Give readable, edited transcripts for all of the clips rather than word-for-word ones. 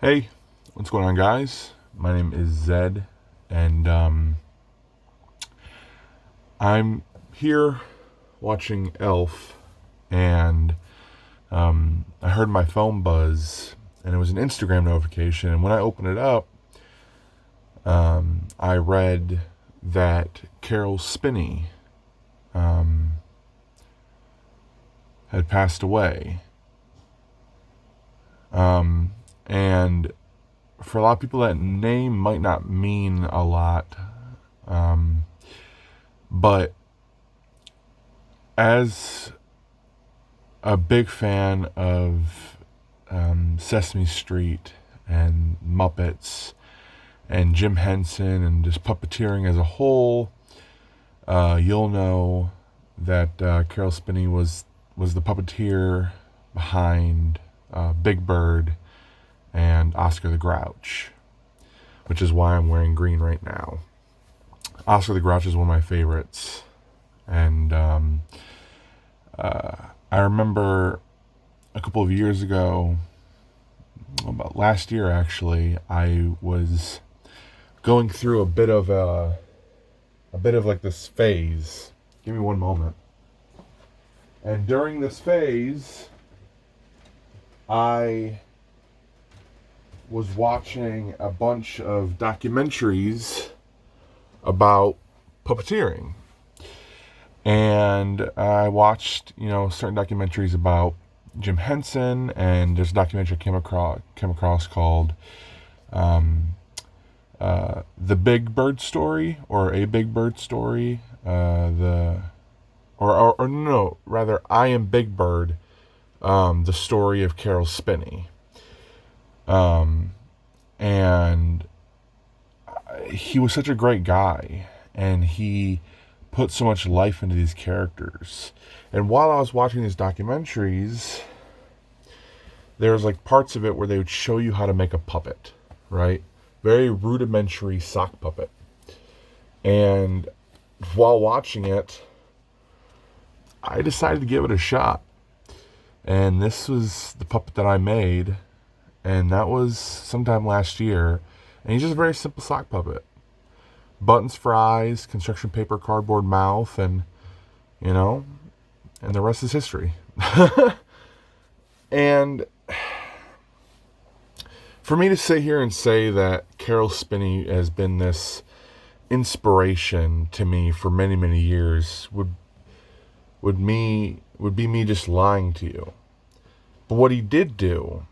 Hey, what's going on, guys? My name is Zed, and I'm here watching Elf, and I heard my phone buzz, and it was an Instagram notification. And when I opened it up, I read that Caroll Spinney had passed away. And for a lot of people, that name might not mean a lot. But as a big fan of Sesame Street and Muppets and Jim Henson and just puppeteering as a whole, you'll know that Caroll Spinney was the puppeteer behind Big Bird and Oscar the Grouch, which is why I'm wearing green right now. Oscar the Grouch is one of my favorites, and I remember a couple of years ago, about last year actually, I was going through a bit of like this phase. Give me one moment. And during this phase, I was watching a bunch of documentaries about puppeteering. And I watched, certain documentaries about Jim Henson, and there's a documentary I came across called The Big Bird Story, or A Big Bird Story. I Am Big Bird, the story of Caroll Spinney. And he was such a great guy, and he put so much life into these characters. And while I was watching these documentaries, there's like parts of it where they would show you how to make a puppet, right? Very rudimentary sock puppet. And while watching it, I decided to give it a shot. And this was the puppet that I made, and that was sometime last year. And he's just a very simple sock puppet. Buttons for eyes, construction paper, cardboard mouth, and and the rest is history. And for me to sit here and say that Caroll Spinney has been this inspiration to me for many, many years would be me just lying to you. But what he did do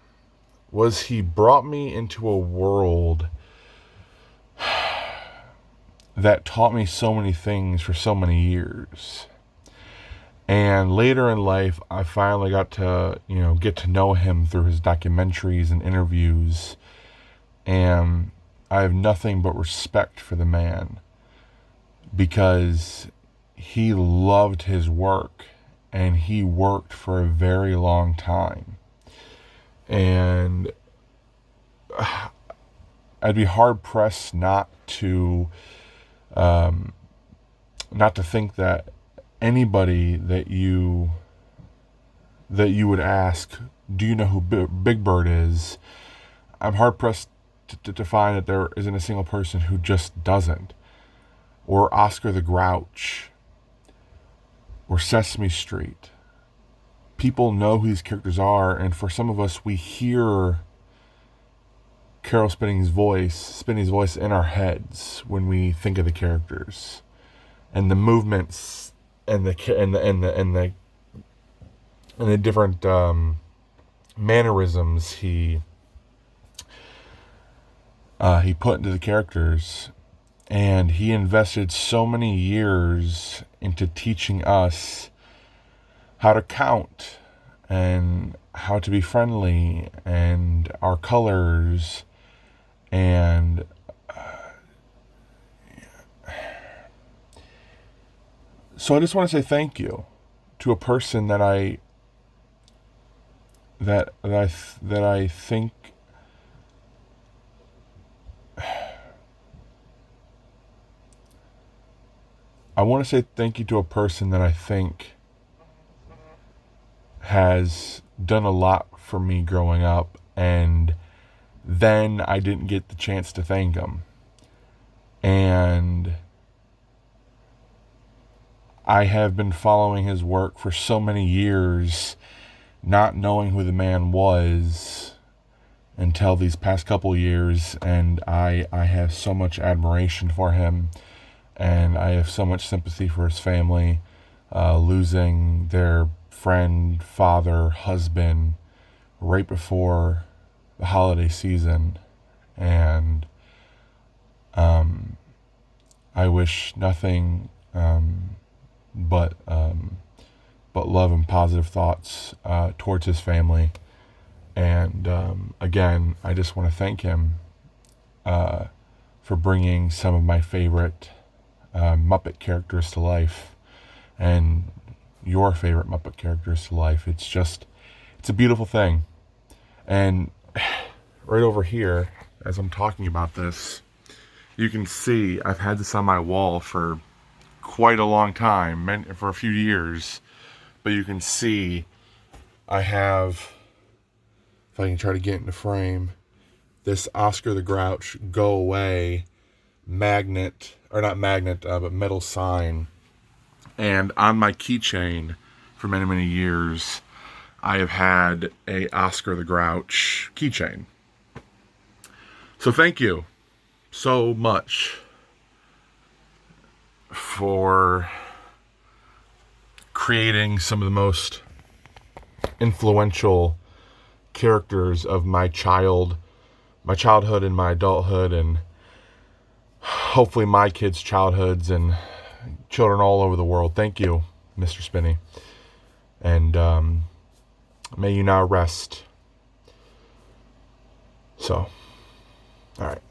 was he brought me into a world that taught me so many things for so many years. And later in life, I finally got to, get to know him through his documentaries and interviews. And I have nothing but respect for the man, because he loved his work, and he worked for a very long time. And I'd be hard pressed not to think that anybody that you would ask, do you know who Big Bird is? I'm hard pressed to find that there isn't a single person who just doesn't. Or Oscar the Grouch, or Sesame Street. People know who these characters are, and for some of us, we hear Caroll Spinney's voice in our heads when we think of the characters, and the movements, and the different mannerisms he put into the characters. And he invested so many years into teaching us how to count, and how to be friendly, and our colors, and so I just want to say thank you to a person that I think I want to say thank you to a person that I think has done a lot for me growing up, and then I didn't get the chance to thank him. And I have been following his work for so many years, not knowing who the man was until these past couple years, and I have so much admiration for him, and I have so much sympathy for his family, losing their friend, father, husband right before the holiday season. And I wish nothing but love and positive thoughts towards his family. And again, I just want to thank him for bringing some of my favorite Muppet characters to life, and your favorite Muppet characters to life. It's a beautiful thing. And right over here, as I'm talking about this, you can see I've had this on my wall for quite a long time, for a few years. But you can see I have, if I can try to get into frame, this Oscar the Grouch go away magnet, or not magnet, but metal sign. And on my keychain for many, many years, I have had a Oscar the Grouch keychain. So thank you so much for creating some of the most influential characters of my childhood and my adulthood, and hopefully my kids' childhoods and children all over the world. Thank you, Mr. Spinney. And may you now rest. So, all right.